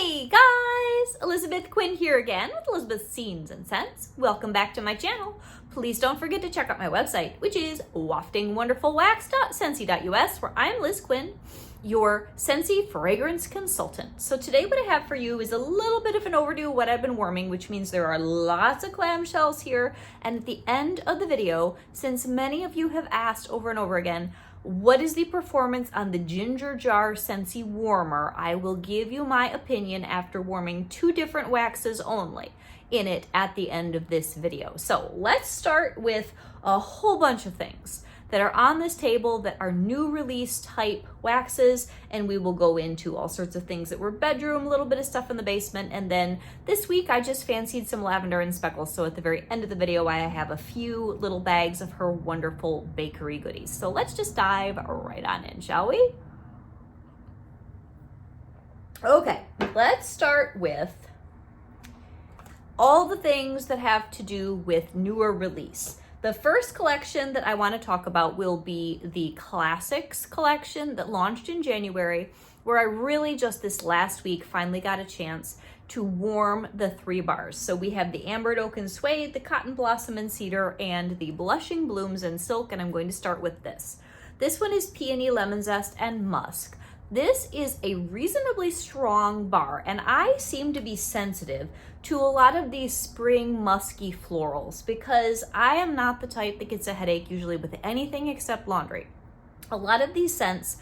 Hey guys, Elizabeth Quinn here again with Elizabeth's Scenes and Scents. Welcome back to my channel. Please don't forget to check out my website, which is waftingwonderfulwax.scentsy.us, where I'm Liz Quinn, your Scentsy fragrance consultant. So today what I have for you is a little bit of an overview of what I've been warming, which means there are lots of clamshells here. And at the end of the video, since many of you have asked over and over again, what is the performance on the Ginger Jar Scentsy Warmer? I will give you my opinion after warming 2 different waxes only in it at the end of this video. So let's start with a whole bunch of things that are on this table that are new release type waxes, and we will go into all sorts of things that were bedroom, a little bit of stuff in the basement, and then this week I just fancied some lavender and speckles, so at the very end of the video I have a few little bags of her wonderful bakery goodies. So let's just dive right on in, shall we? Okay, let's start with all the things that have to do with newer release. The first collection that I want to talk about will be the Classics collection that launched in January, where I really just this last week finally got a chance to warm the 3 bars. So we have the Ambered Oak and Suede, the Cotton Blossom and Cedar, and the Blushing Blooms and Silk, and I'm going to start with this. This one is Peony, Lemon Zest, and Musk. This is a reasonably strong bar, and I seem to be sensitive to a lot of these spring musky florals because I am not the type that gets a headache usually with anything except laundry. A lot of these scents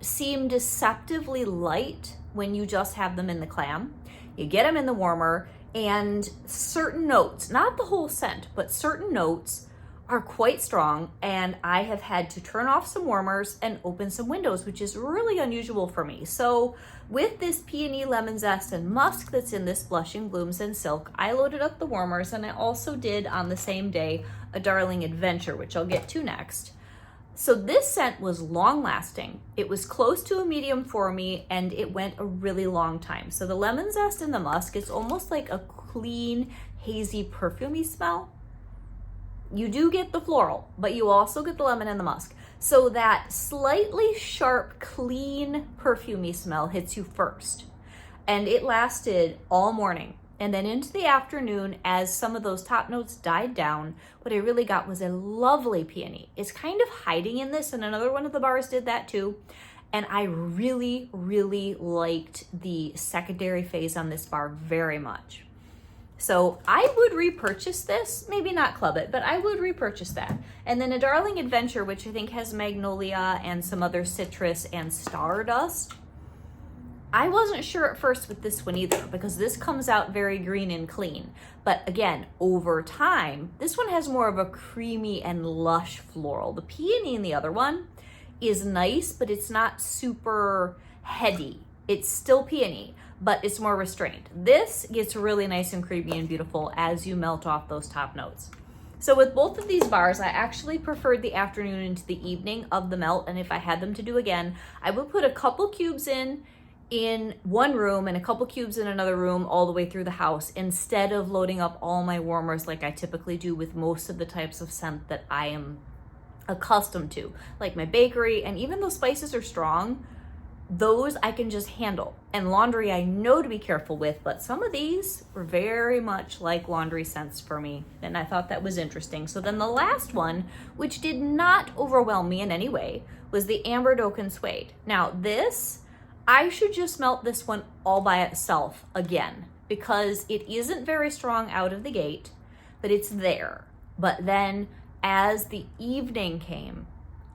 seem deceptively light when you just have them in the clam. You get them in the warmer, and certain notes, not the whole scent, but certain notes are quite strong, and I have had to turn off some warmers and open some windows, which is really unusual for me. So with this Peony, Lemon Zest, and Musk that's in this Blushing Blooms and Silk, I loaded up the warmers, and I also did on the same day a Darling Adventure, which I'll get to next. So this scent was long lasting. It was close to a medium for me, and it went a really long time. So the Lemon Zest and the Musk, it's almost like a clean, hazy, perfumey smell. You do get the floral, but you also get the lemon and the musk. So that slightly sharp, clean, perfumey smell hits you first. And it lasted all morning. And then into the afternoon, as some of those top notes died down, what I really got was a lovely peony. It's kind of hiding in this, and another one of the bars did that too. And I really, really liked the secondary phase on this bar very much. So I would repurchase this, maybe not club it, but I would repurchase that. And then a Darling Adventure, which I think has magnolia and some other citrus and stardust. I wasn't sure at first with this one either, because this comes out very green and clean. But again, over time, this one has more of a creamy and lush floral. The peony in the other one is nice, but it's not super heady. It's still peony, but it's more restrained. This gets really nice and creamy and beautiful as you melt off those top notes. So with both of these bars, I actually preferred the afternoon into the evening of the melt, and if I had them to do again, I would put a couple cubes in one room and a couple cubes in another room all the way through the house, instead of loading up all my warmers like I typically do with most of the types of scent that I am accustomed to, like my bakery. And even though spices are strong, those I can just handle. And laundry I know to be careful with, but some of these were very much like laundry scents for me, and I thought that was interesting. So then the last one, which did not overwhelm me in any way, was the Ambered Oak and Suede. Now this, I should just smelt this one all by itself again, because it isn't very strong out of the gate, but it's there. But then as the evening came,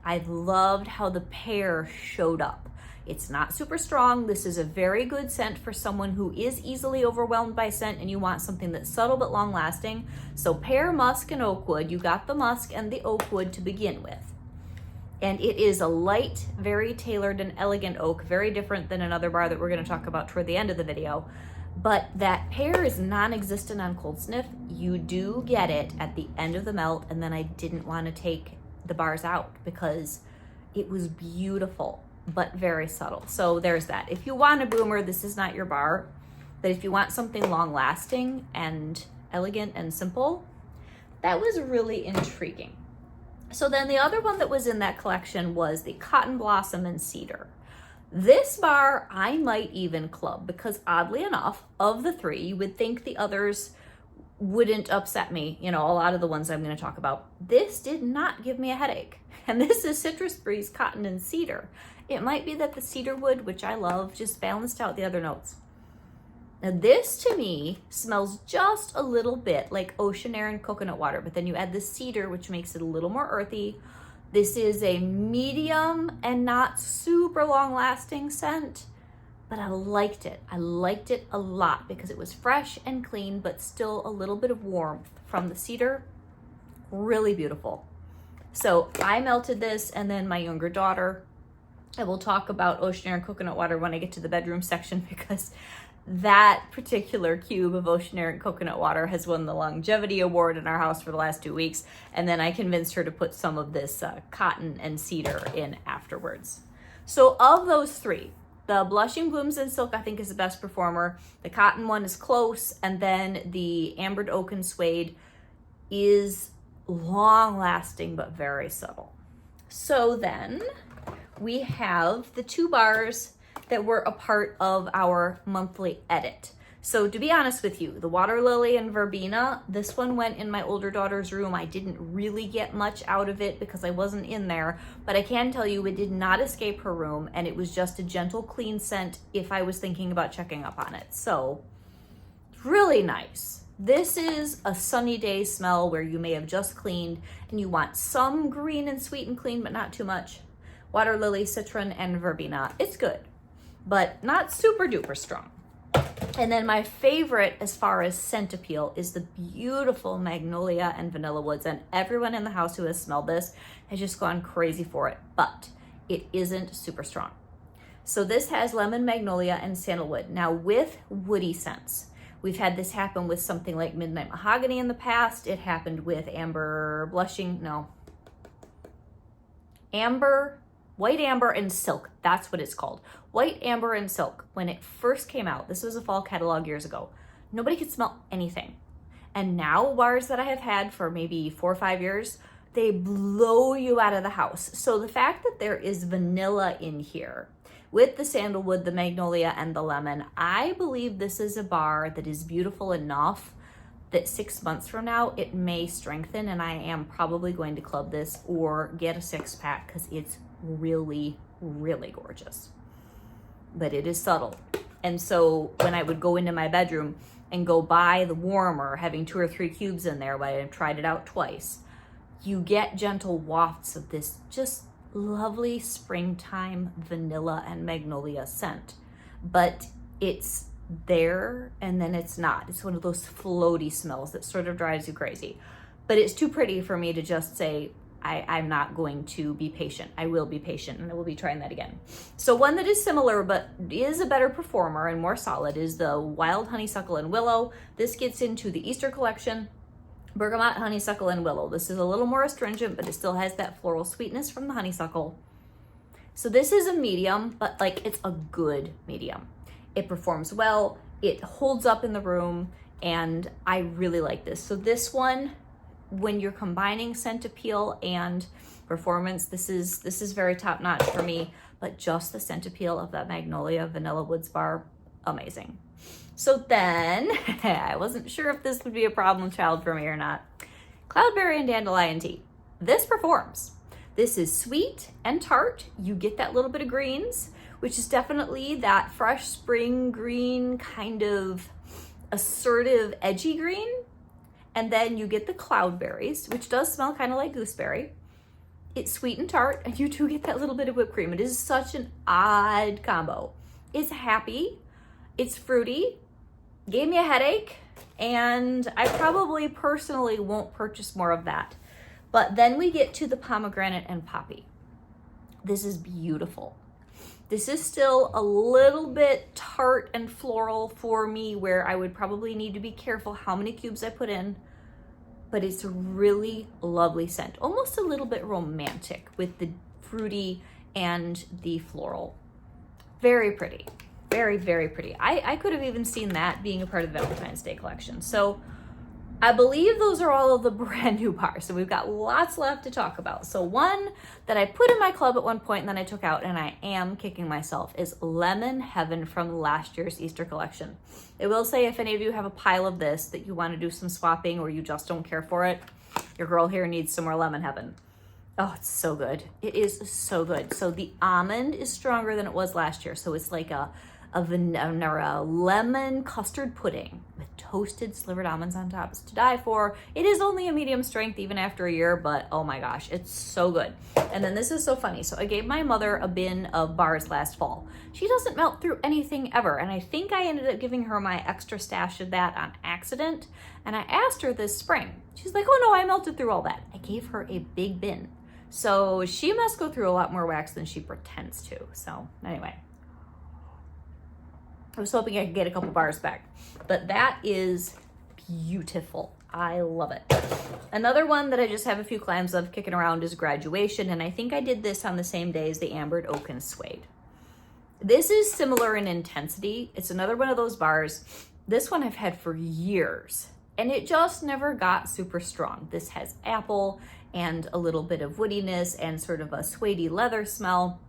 I loved how the pear showed up. It's not super strong. This is a very good scent for someone who is easily overwhelmed by scent and you want something that's subtle but long lasting. So pear, musk, and oak wood. You got the musk and the oak wood to begin with. And it is a light, very tailored and elegant oak, very different than another bar that we're going to talk about toward the end of the video. But that pear is non-existent on cold sniff. You do get it at the end of the melt, and then I didn't want to take the bars out because it was beautiful, but very subtle. So there's that. If you want a boomer, this is not your bar. But if you want something long lasting and elegant and simple, that was really intriguing. So then the other one that was in that collection was the Cotton Blossom and Cedar. This bar I might even club because oddly enough, of the three, you would think the others wouldn't upset me. You know, a lot of the ones I'm going to talk about. This did not give me a headache. And this is Citrus Breeze, Cotton, and Cedar. It might be that the cedar wood, which I love, just balanced out the other notes. Now this to me smells just a little bit like ocean air and coconut water, but then you add the cedar, which makes it a little more earthy. This is a medium and not super long lasting scent, but I liked it. I liked it a lot because it was fresh and clean, but still a little bit of warmth from the cedar. Really beautiful. So I melted this, and then my younger daughter, I will talk about ocean air and coconut water when I get to the bedroom section, because that particular cube of ocean air and coconut water has won the longevity award in our house for the last 2 weeks. And then I convinced her to put some of this cotton and cedar in afterwards. So of those three, the Blushing Blooms and Silk I think is the best performer. The cotton one is close, and then the ambered oak and suede is long lasting but very subtle. So then we have the two bars that were a part of our monthly edit. So to be honest with you, the Water Lily and Verbena, this one went in my older daughter's room. I didn't really get much out of it because I wasn't in there, but I can tell you it did not escape her room, and it was just a gentle, clean scent if I was thinking about checking up on it. So really nice. This is a sunny day smell where you may have just cleaned and you want some green and sweet and clean, but not too much. Water Lily, Citron, and Verbena. It's good, but not super duper strong. And then my favorite as far as scent appeal is the beautiful Magnolia and Vanilla Woods. And everyone in the house who has smelled this has just gone crazy for it, but it isn't super strong. So this has lemon, magnolia, and sandalwood. Now with woody scents, we've had this happen with something like Midnight Mahogany in the past. It happened with White Amber and Silk. That's what it's called. White Amber and Silk. When it first came out, this was a fall catalog years ago, nobody could smell anything. And now bars that I have had for maybe 4 or 5 years, they blow you out of the house. So the fact that there is vanilla in here with the sandalwood, the magnolia, and the lemon, I believe this is a bar that is beautiful enough that 6 months from now, it may strengthen, and I am probably going to club this or get a 6-pack because it's really, really gorgeous. But it is subtle. And so when I would go into my bedroom and go buy the warmer, having 2 or 3 cubes in there, but I've tried it out twice, you get gentle wafts of this just lovely springtime vanilla and magnolia scent. But it's there and then it's not. It's one of those floaty smells that sort of drives you crazy. But it's too pretty for me to just say, I'm not going to be patient. I will be patient, and I will be trying that again. So one that is similar but is a better performer and more solid is the Wild Honeysuckle and Willow. This gets into the Easter collection, Bergamot, Honeysuckle, and Willow. This is a little more astringent, but it still has that floral sweetness from the honeysuckle. So this is a medium, but like it's a good medium. It performs well, it holds up in the room, and I really like this. So this one, when you're combining scent appeal and performance, this is very top notch for me, but just the scent appeal of that Magnolia Vanilla Woods bar, amazing. So then, I wasn't sure if this would be a problem child for me or not. Cloudberry and Dandelion Tea. This performs. This is sweet and tart. You get that little bit of greens, which is definitely that fresh spring green, kind of assertive, edgy green. And then you get the cloudberries, which does smell kind of like gooseberry. It's sweet and tart, and you do get that little bit of whipped cream. It is such an odd combo. It's happy, it's fruity, gave me a headache, and I probably personally won't purchase more of that. But then we get to the pomegranate and poppy. This is beautiful. This is still a little bit tart and floral for me, where I would probably need to be careful how many cubes I put in, but it's a really lovely scent, almost a little bit romantic with the fruity and the floral. Very pretty, very, very pretty. I could have even seen that being a part of the Valentine's Day collection. So I believe those are all of the brand new bars. So we've got lots left to talk about. So one that I put in my club at one point and then I took out, and I am kicking myself, is Lemon Heaven from last year's Easter collection. I will say, if any of you have a pile of this that you want to do some swapping or you just don't care for it, your girl here needs some more Lemon Heaven. Oh, it's so good. It is so good. So the almond is stronger than it was last year. So it's like a lemon custard pudding with toasted slivered almonds on top. It's to die for. It is only a medium strength even after a year, but oh my gosh, it's so good. And then this is so funny. So I gave my mother a bin of bars last fall. She doesn't melt through anything ever. And I think I ended up giving her my extra stash of that on accident. And I asked her this spring. She's like, oh no, I melted through all that. I gave her a big bin. So she must go through a lot more wax than she pretends to. So anyway, I was hoping I could get a couple bars back, but that is beautiful. I love it. Another one that I just have a few clams of kicking around is Graduation, and I think I did this on the same day as the Ambered Oak and Suede. This is similar in intensity. It's another one of those bars. This one I've had for years, and it just never got super strong. This has apple and a little bit of woodiness and sort of a suede leather smell.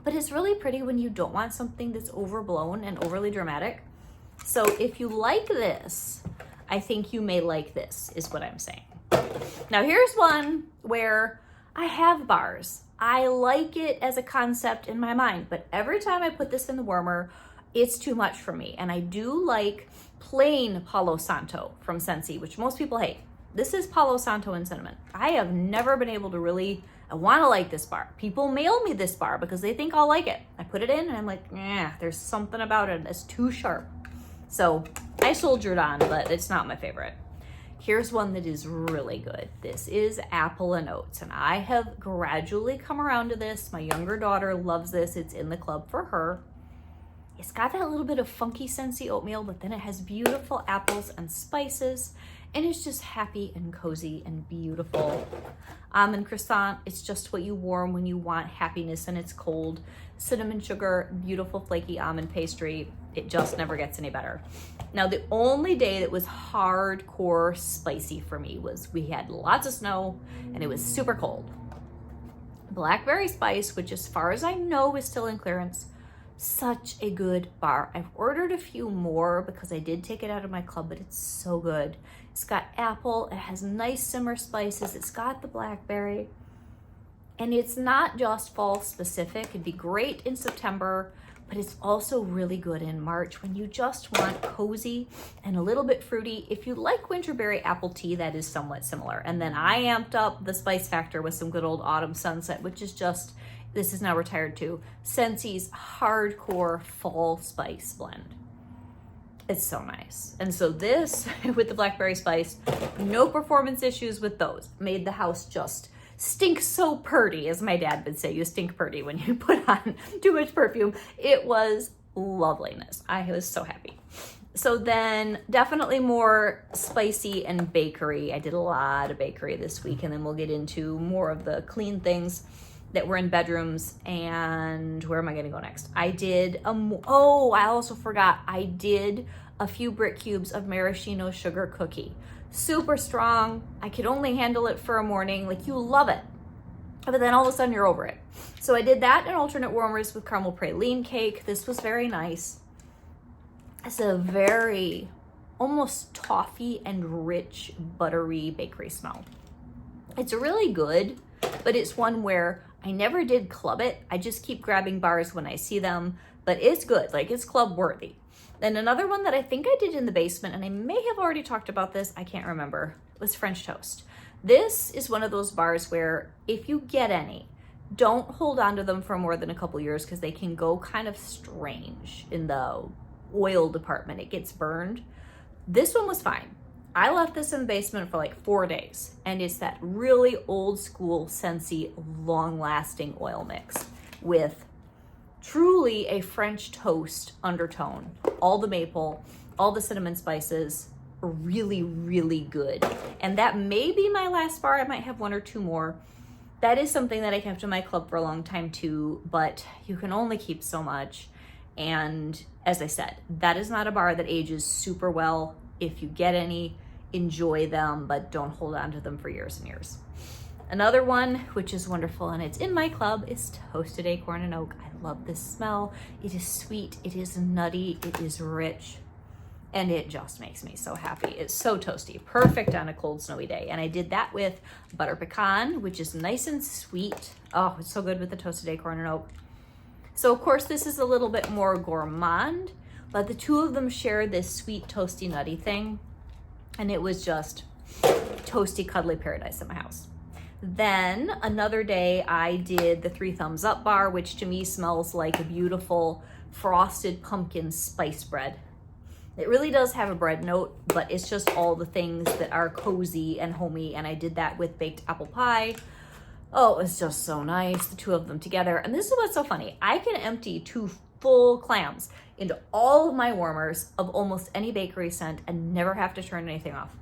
But it's really pretty when you don't want something that's overblown and overly dramatic. So if you like this, I think you may like this, is what I'm saying. Now here's one where I have bars. I like it as a concept in my mind, but every time I put this in the warmer, it's too much for me. And I do like plain Palo Santo from Scentsy, which most people hate. This is Palo Santo and cinnamon. I have never been able to really, I want to like this bar. People mail me this bar because they think I'll like it. I put it in and I'm like, yeah, there's something about it that's too sharp. So I soldiered on, but it's not my favorite. Here's one that is really good. This is Apple and Oats, and I have gradually come around to this. My younger daughter loves this. It's in the club for her. It's got that little bit of funky Scentsy oatmeal, but then it has beautiful apples and spices. And it's just happy and cozy and beautiful. Almond croissant, it's just what you warm when you want happiness and it's cold. Cinnamon sugar, beautiful flaky almond pastry. It just never gets any better. Now, the only day that was hardcore spicy for me was we had lots of snow and it was super cold. Blackberry Spice, which as far as I know is still in clearance, such a good bar. I've ordered a few more because I did take it out of my club, but it's so good. It's got apple, it has nice simmer spices, it's got the blackberry, and it's not just fall specific. It'd be great in September, but it's also really good in March when you just want cozy and a little bit fruity. If you like winterberry apple tea, that is somewhat similar. And then I amped up the spice factor with some good old Autumn Sunset, which is just, this is now retired too, Scentsy's hardcore fall spice blend. It's so nice. And so this, with the blackberry spice, no performance issues with those. Made the house just stink so purty, as my dad would say. You stink purty when you put on too much perfume. It was loveliness. I was so happy. So then definitely more spicy and bakery. I did a lot of bakery this week, and then we'll get into more of the clean things that were in bedrooms. And where am I gonna go next? I did, I also forgot, I did a few brick cubes of maraschino sugar cookie. Super strong. I could only handle it for a morning. Like, you love it, but then all of a sudden you're over it. So I did that in alternate warmers with caramel praline cake. This was very nice. It's a very almost toffee and rich buttery bakery smell. It's really good, but it's one where I never did club it. I just keep grabbing bars when I see them, but it's good. Like, it's club worthy. Then another one that I think I did in the basement, and I may have already talked about this, I can't remember, was French toast. This is one of those bars where if you get any, don't hold on to them for more than a couple years because they can go kind of strange in the oil department. It gets burned. This one was fine. I left this in the basement for like 4 days, and it's that really old school Scentsy long-lasting oil mix with truly a French toast undertone. All the maple, all the cinnamon spices, really, really good. And that may be my last bar. I might have one or two more. That is something that I kept in my club for a long time too, but you can only keep so much. And as I said, that is not a bar that ages super well. If you get any, enjoy them, but don't hold on to them for years and years. Another one, which is wonderful, and it's in my club, is Toasted Acorn and Oak. I love this smell. It is sweet, it is nutty, it is rich, and it just makes me so happy. It's so toasty, perfect on a cold, snowy day. And I did that with butter pecan, which is nice and sweet. Oh, it's so good with the Toasted Acorn and Oak. So of course, this is a little bit more gourmand, but the two of them share this sweet, toasty, nutty thing. And it was just toasty, cuddly paradise at my house. Then another day I did the 3 Thumbs Up bar, which to me smells like a beautiful frosted pumpkin spice bread. It really does have a bread note, but it's just all the things that are cozy and homey. And I did that with baked apple pie. Oh, it was just so nice, the two of them together. And this is what's so funny. I can empty 2 full clams into all of my warmers of almost any bakery scent and never have to turn anything off.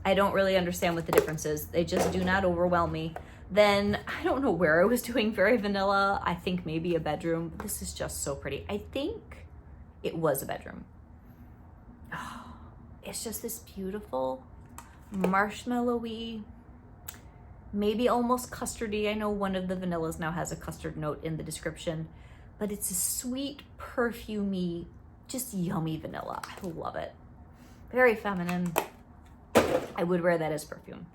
I don't really understand what the difference is. They just do not overwhelm me. Then I don't know where I was doing very vanilla. I think maybe a bedroom. This is just so pretty. I think it was a bedroom. Oh, it's just this beautiful marshmallowy, maybe almost custardy. I know one of the vanillas now has a custard note in the description, but it's a sweet, perfumey, just yummy vanilla. I love it. Very feminine. I would wear that as perfume.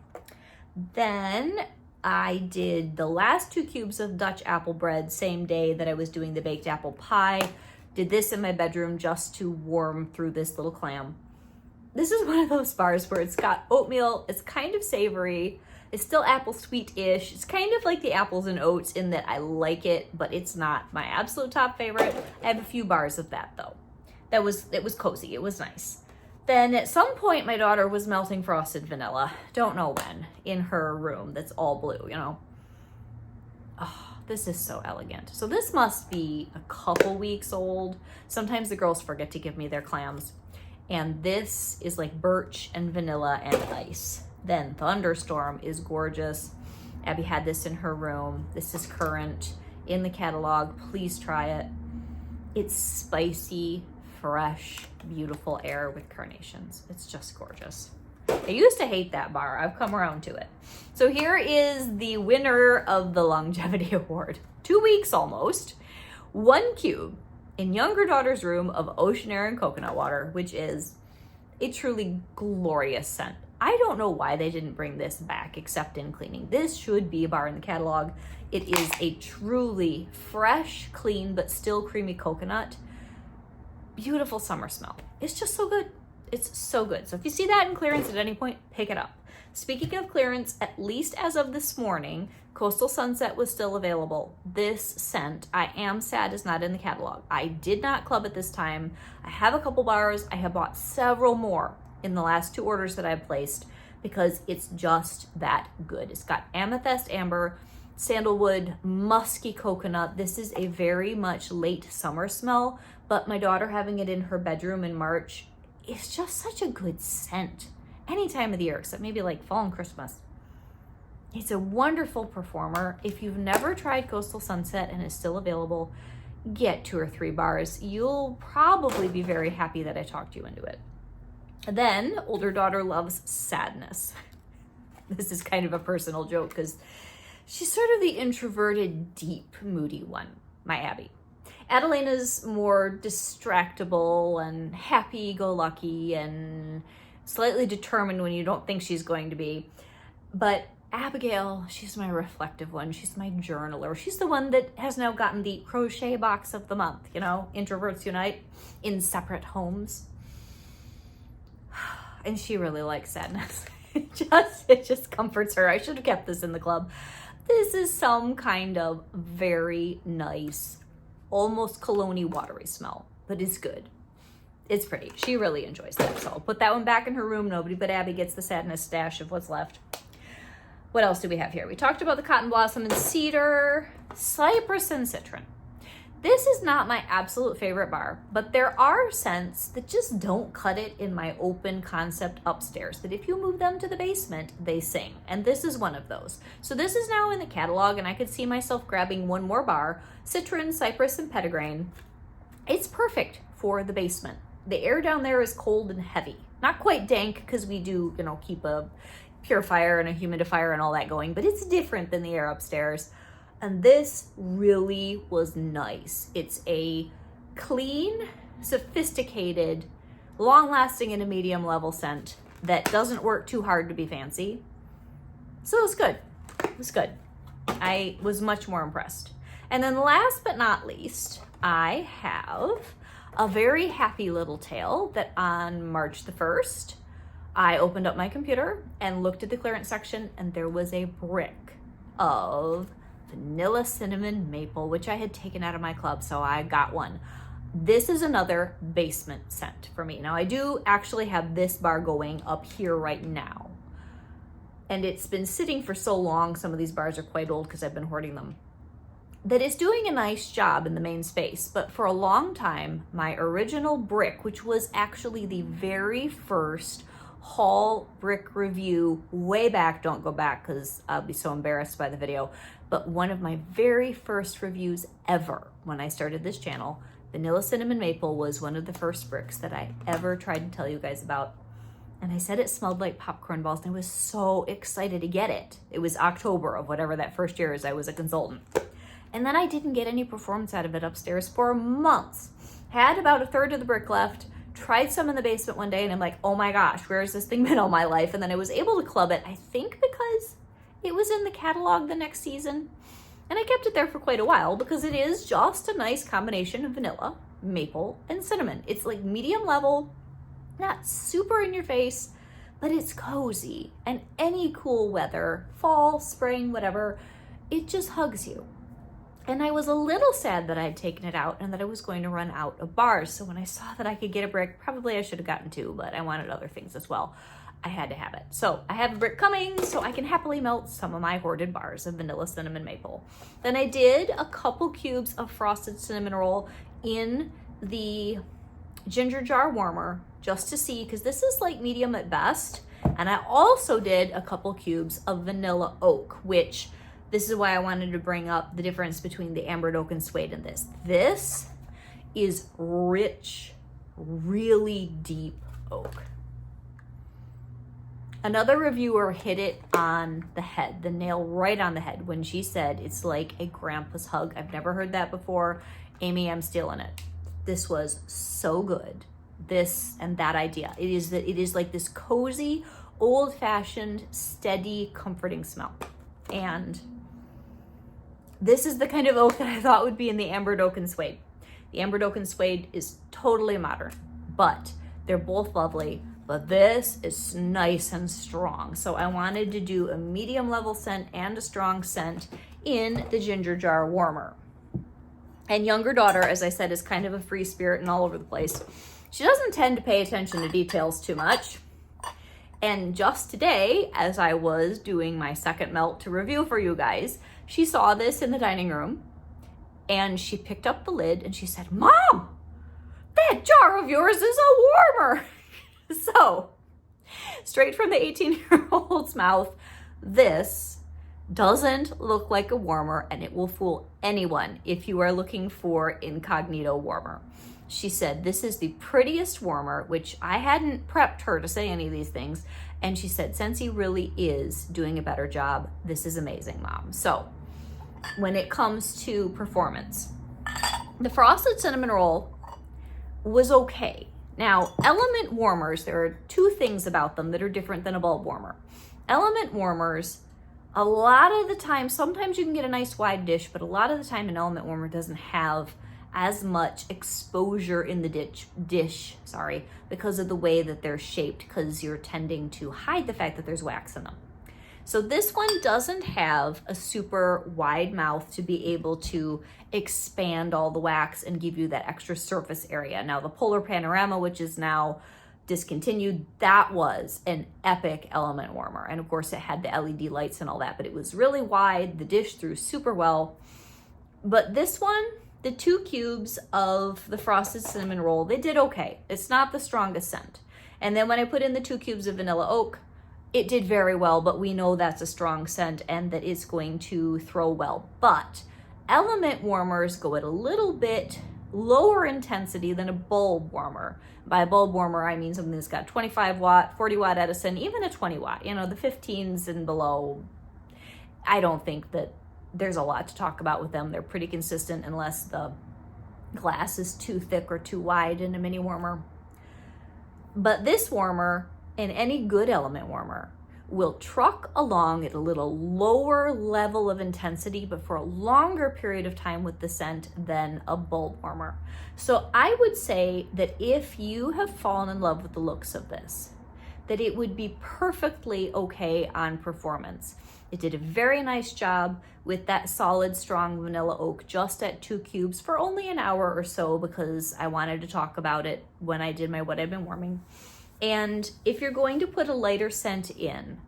Then I did the last 2 cubes of Dutch apple bread same day that I was doing the baked apple pie. Did this in my bedroom just to warm through this little clam. This is one of those bars where it's got oatmeal, it's kind of savory, it's still apple sweet-ish. It's kind of like the apples and oats in that I like it, but it's not my absolute top favorite. I have a few bars of that though. It was cozy, it was nice. Then at some point, my daughter was melting frosted vanilla, don't know when, in her room that's all blue, you know. Oh, this is so elegant. So this must be a couple weeks old. Sometimes the girls forget to give me their clams. And this is like birch and vanilla and ice. Then Thunderstorm is gorgeous. Abby had this in her room. This is current in the catalog. Please try it. It's spicy, fresh, beautiful air with carnations. It's just gorgeous. I used to hate that bar. I've come around to it. So here is the winner of the longevity award. 2 weeks almost. 1 cube in younger daughter's room of ocean air and coconut water, which is a truly glorious scent. I don't know why they didn't bring this back except in cleaning. This should be a bar in the catalog. It is a truly fresh, clean, but still creamy coconut. Beautiful summer smell. It's just so good. It's so good. So if you see that in clearance at any point, pick it up. Speaking of clearance, at least as of this morning, Coastal Sunset was still available. This scent, I am sad, is not in the catalog. I did not club it this time. I have a couple bars. I have bought several more in the last 2 orders that I've placed because it's just that good. It's got amethyst amber, sandalwood, musky coconut. This is a very much late summer smell, but my daughter having it in her bedroom in March, it's just such a good scent. Any time of the year, except maybe like fall and Christmas. It's a wonderful performer. If you've never tried Coastal Sunset and it's still available, get 2 or 3 bars. You'll probably be very happy that I talked you into it. Then, older daughter loves Sadness. This is kind of a personal joke because she's sort of the introverted, deep, moody one, my Abby. Adelena's more distractible and happy-go-lucky and slightly determined when you don't think she's going to be. But Abigail, she's my reflective one. She's my journaler. She's the one that has now gotten the crochet box of the month, you know, Introverts Unite in separate homes. And she really likes Sadness. It just comforts her. I should have kept this in the club. This is some kind of very nice, almost cologne-y watery smell, but it's good. It's pretty. She really enjoys that. So I'll put that one back in her room. Nobody but Abby gets the Sadness stash of what's left. What else do we have here? We talked about the Cotton Blossom and Cedar, Cypress and Citron. This is not my absolute favorite bar, but there are scents that just don't cut it in my open concept upstairs, that if you move them to the basement, they sing. And this is one of those. So this is now in the catalog, and I could see myself grabbing 1 more bar, Citron, Cypress, and Petitgrain. It's perfect for the basement. the air down there is cold and heavy. Not quite dank because we do, keep a purifier and a humidifier and all that going, but it's different than the air upstairs. And this really was nice. It's a clean, sophisticated, long-lasting and a medium level scent that doesn't work too hard to be fancy. So it was good. It was good. I was much more impressed. And then last but not least, I have a very happy little tale that on March the 1st, I opened up my computer and looked at the clearance section, and there was a brick of vanilla cinnamon maple, which I had taken out of my club, so I got one. This is another basement scent for me. Now I do actually have this bar going up here right now, and it's been sitting for so long, some of these bars are quite old because I've been hoarding them, that it's doing a nice job in the main space. But for a long time, my original brick, which was actually the very first haul brick review way back, don't go back because I'll be so embarrassed by the video, but one of my very first reviews ever when I started this channel, vanilla cinnamon maple was one of the first bricks that I ever tried to tell you guys about. And I said it smelled like popcorn balls, and I was so excited to get it. It was October of whatever that first year is I was a consultant. And then I didn't get any performance out of it upstairs for months. Had about a third of the brick left, tried some in the basement one day, and I'm like, oh my gosh, where has this thing been all my life? And then I was able to club it, I think because it was in the catalog the next season. And I kept it there for quite a while because it is just a nice combination of vanilla, maple, and cinnamon. It's like medium level, not super in your face, but it's cozy. And any cool weather, fall, spring, whatever, it just hugs you. And I was a little sad that I had taken it out and that I was going to run out of bars. So when I saw that I could get a brick, probably I should have gotten two, but I wanted other things as well. I had to have it. So I have a brick coming so I can happily melt some of my hoarded bars of vanilla cinnamon maple. Then I did a couple cubes of frosted cinnamon roll in the ginger jar warmer just to see, because this is like medium at best. And I also did a couple cubes of vanilla oak, which this is why I wanted to bring up the difference between the ambered oak and suede in this. This is rich, really deep oak. Another reviewer hit it on the head, the nail right on the head, when she said it's like a grandpa's hug. I've never heard that before. Amy, I'm stealing it. This was so good. This and that idea. It is like this cozy, old-fashioned, steady, comforting smell. And this is the kind of oak that I thought would be in the ambered oak and suede. The ambered oak and suede is totally modern, but they're both lovely. But this is nice and strong. So I wanted to do a medium level scent and a strong scent in the ginger jar warmer. And younger daughter, as I said, is kind of a free spirit and all over the place. She doesn't tend to pay attention to details too much. And just today, as I was doing my second melt to review for you guys, she saw this in the dining room and she picked up the lid and she said, "Mom, that jar of yours is a warmer." So, straight from the 18-year-old's mouth, this doesn't look like a warmer, and it will fool anyone if you are looking for incognito warmer. She said, this is the prettiest warmer, which I hadn't prepped her to say any of these things. And she said, Scentsy really is doing a better job. This is amazing, Mom. So, when it comes to performance, the frosted cinnamon roll was okay. Now, element warmers, there are two things about them that are different than a bulb warmer. Element warmers, a lot of the time, sometimes you can get a nice wide dish, but a lot of the time an element warmer doesn't have as much exposure in the dish, because of the way that they're shaped, because you're tending to hide the fact that there's wax in them. So this one doesn't have a super wide mouth to be able to expand all the wax and give you that extra surface area. Now the Polar Panorama, which is now discontinued, that was an epic element warmer. And of course it had the LED lights and all that, but it was really wide. The dish threw super well. But this one, the 2 cubes of the frosted cinnamon roll, they did okay. It's not the strongest scent. And then when I put in the 2 cubes of vanilla oak, it did very well, but we know that's a strong scent and that it's going to throw well. But element warmers go at a little bit lower intensity than a bulb warmer. By a bulb warmer, I mean something that's got 25 watt, 40 watt Edison, even a 20 watt. You know, the 15s and below, I don't think that there's a lot to talk about with them. They're pretty consistent unless the glass is too thick or too wide in a mini warmer. But this warmer, and any good element warmer, will truck along at a little lower level of intensity, but for a longer period of time with the scent than a bulb warmer. So I would say that if you have fallen in love with the looks of this, that it would be perfectly okay on performance. It did a very nice job with that solid, strong vanilla oak just at 2 cubes for only an hour or so, because I wanted to talk about it when I did my What I've Been Warming. And if you're going to put a lighter scent in,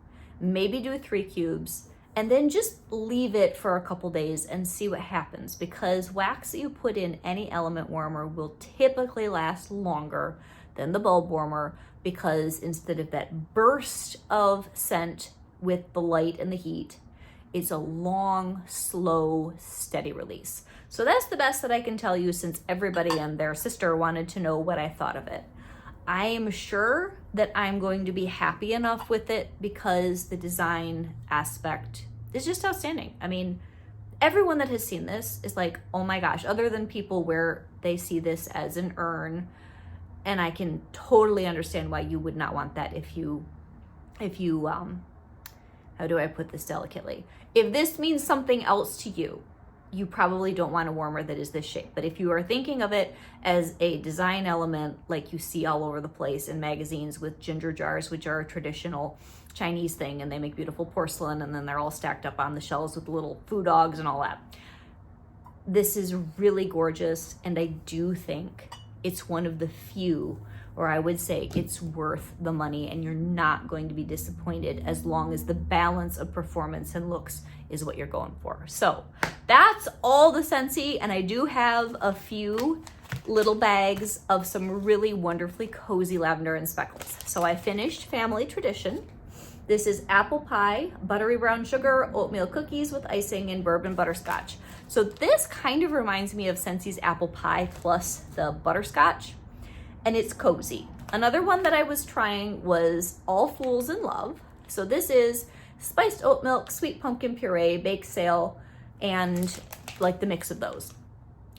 maybe do 3 cubes and then just leave it for a couple days and see what happens, because wax that you put in any element warmer will typically last longer than the bulb warmer, because instead of that burst of scent with the light and the heat, it's a long, slow, steady release. So that's the best that I can tell you, since everybody and their sister wanted to know what I thought of it. I am sure that I'm going to be happy enough with it because the design aspect is just outstanding. I mean, everyone that has seen this is like, oh my gosh, other than people where they see this as an urn. And I can totally understand why you would not want that if you, how do I put this delicately? If this means something else to you, you probably don't want a warmer that is this shape. But if you are thinking of it as a design element like you see all over the place in magazines with ginger jars, which are a traditional Chinese thing, and they make beautiful porcelain, and then they're all stacked up on the shelves with little food dogs and all that. This is really gorgeous, and I do think it's one of the few, or I would say it's worth the money, and you're not going to be disappointed as long as the balance of performance and looks is what you're going for. So that's all the Scentsy, and I do have a few little bags of some really wonderfully cozy lavender and speckles. So I finished Family Tradition. This is apple pie, buttery brown sugar, oatmeal cookies with icing, and bourbon butterscotch. So this kind of reminds me of Scentsy's apple pie plus the butterscotch, and it's cozy. Another one that I was trying was All Fools in Love. So this is spiced oat milk, sweet pumpkin puree, bake sale, and like the mix of those.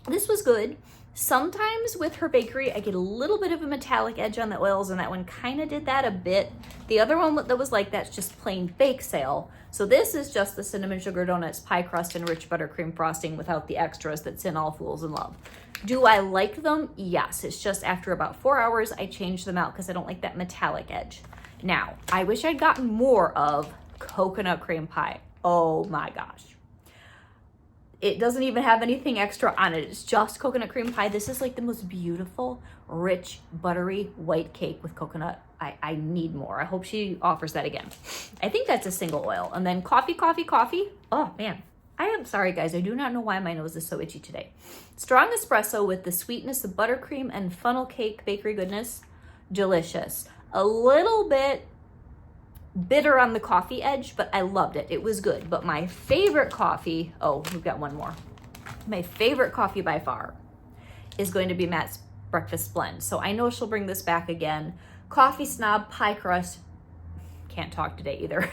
This was good. Sometimes with her bakery, I get a little bit of a metallic edge on the oils, and that one kind of did that a bit. The other one that was like that's just plain bake sale. So this is just the cinnamon sugar donuts, pie crust, and rich buttercream frosting without the extras that's in All Fools in Love. Do I like them? Yes. It's just after about 4 hours, I changed them out because I don't like that metallic edge. Now, I wish I'd gotten more of coconut cream pie. Oh my gosh. It doesn't even have anything extra on it. It's just coconut cream pie. This is like the most beautiful, rich, buttery white cake with coconut. I need more. I hope she offers that again. I think that's a single oil. And then coffee. Oh man, I am sorry guys. I do not know why my nose is so itchy today. Strong espresso with the sweetness of buttercream and funnel cake bakery goodness. Delicious. A little bit bitter on the coffee edge, but I loved it. It was good. But my favorite coffee, oh, we've got one more. My favorite coffee by far is going to be Matt's Breakfast Blend. So I know she'll bring this back again. Coffee Snob Pie Crust. Can't talk today either.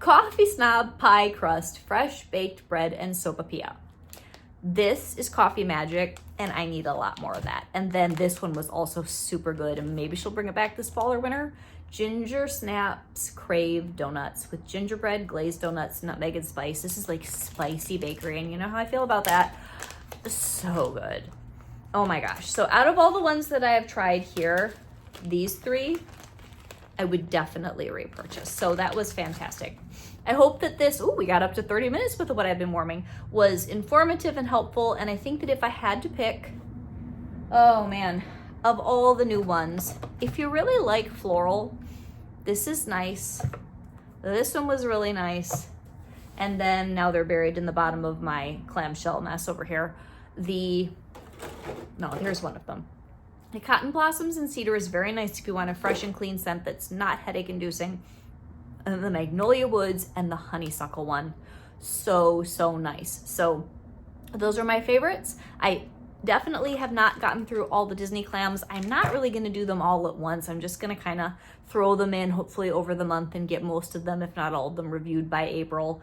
Coffee Snob Pie Crust, fresh baked bread, and sopapilla. This is coffee magic, and I need a lot more of that. And then this one was also super good, and maybe she'll bring it back this fall or winter. Ginger Snaps Crave Donuts with gingerbread, glazed donuts, nutmeg, and spice. This is like spicy bakery, and you know how I feel about that. So good. Oh my gosh. So out of all the ones that I have tried here, these 3, I would definitely repurchase. So that was fantastic. I hope that this, we got up to 30 minutes with What I've Been Warming, was informative and helpful. And I think that if I had to pick, oh man, of all the new ones, if you really like floral, this is nice. This one was really nice. And then now they're buried in the bottom of my clamshell mess over here. No, here's one of them. The Cotton Blossoms and Cedar is very nice if you want a fresh and clean scent that's not headache inducing. And the Magnolia Woods and the Honeysuckle one. So nice. So those are my favorites. I definitely have not gotten through all the Disney clams. I'm not really going to do them all at once. I'm just going to kind of throw them in hopefully over the month and get most of them, if not all of them, reviewed by April.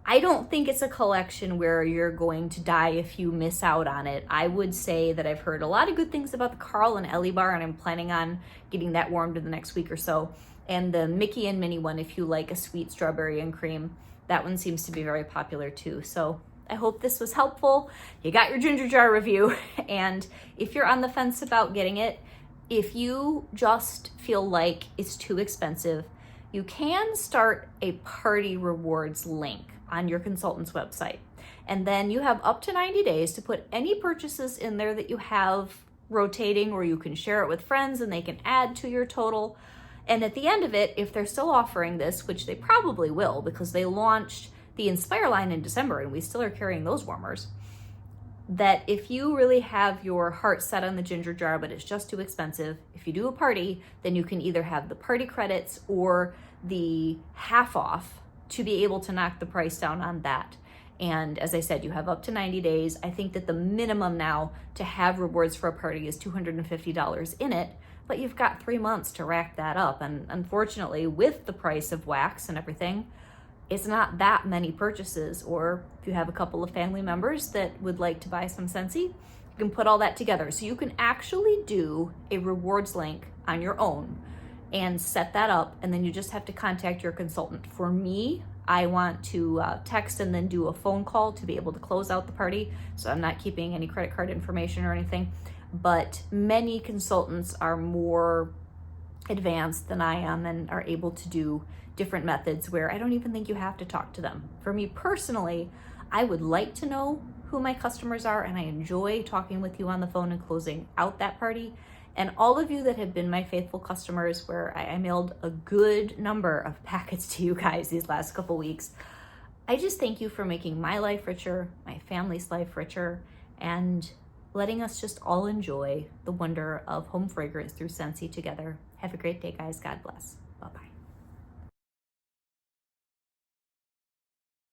I don't think it's a collection where you're going to die if you miss out on it. I would say that I've heard a lot of good things about the Carl and Ellie bar, and I'm planning on getting that warmed in the next week or so. And the Mickey and Minnie one, if you like a sweet strawberry and cream, that one seems to be very popular too. So I hope this was helpful. You got your ginger jar review. And if you're on the fence about getting it, if you just feel like it's too expensive, you can start a party rewards link on your consultant's website. And then you have up to 90 days to put any purchases in there that you have rotating, or you can share it with friends and they can add to your total. And at the end of it, if they're still offering this, which they probably will because they launched the Inspire line in December and we still are carrying those warmers, that if you really have your heart set on the ginger jar but it's just too expensive, if you do a party, then you can either have the party credits or the half off to be able to knock the price down on that. And as I said, you have up to 90 days. I think that the minimum now to have rewards for a party is $250 in it, but you've got 3 months to rack that up. And unfortunately, with the price of wax and everything, it's not that many purchases. Or if you have a couple of family members that would like to buy some Scentsy, you can put all that together. So you can actually do a rewards link on your own and set that up, and then you just have to contact your consultant. For me, I want to text and then do a phone call to be able to close out the party, so I'm not keeping any credit card information or anything. But many consultants are more advanced than I am and are able to do different methods where I don't even think you have to talk to them. For me personally, I would like to know who my customers are, and I enjoy talking with you on the phone and closing out that party. And all of you that have been my faithful customers, where I mailed a good number of packets to you guys these last couple weeks, I just thank you for making my life richer, my family's life richer, and letting us just all enjoy the wonder of home fragrance through Scentsy together. Have a great day, guys. God bless. Bye-bye.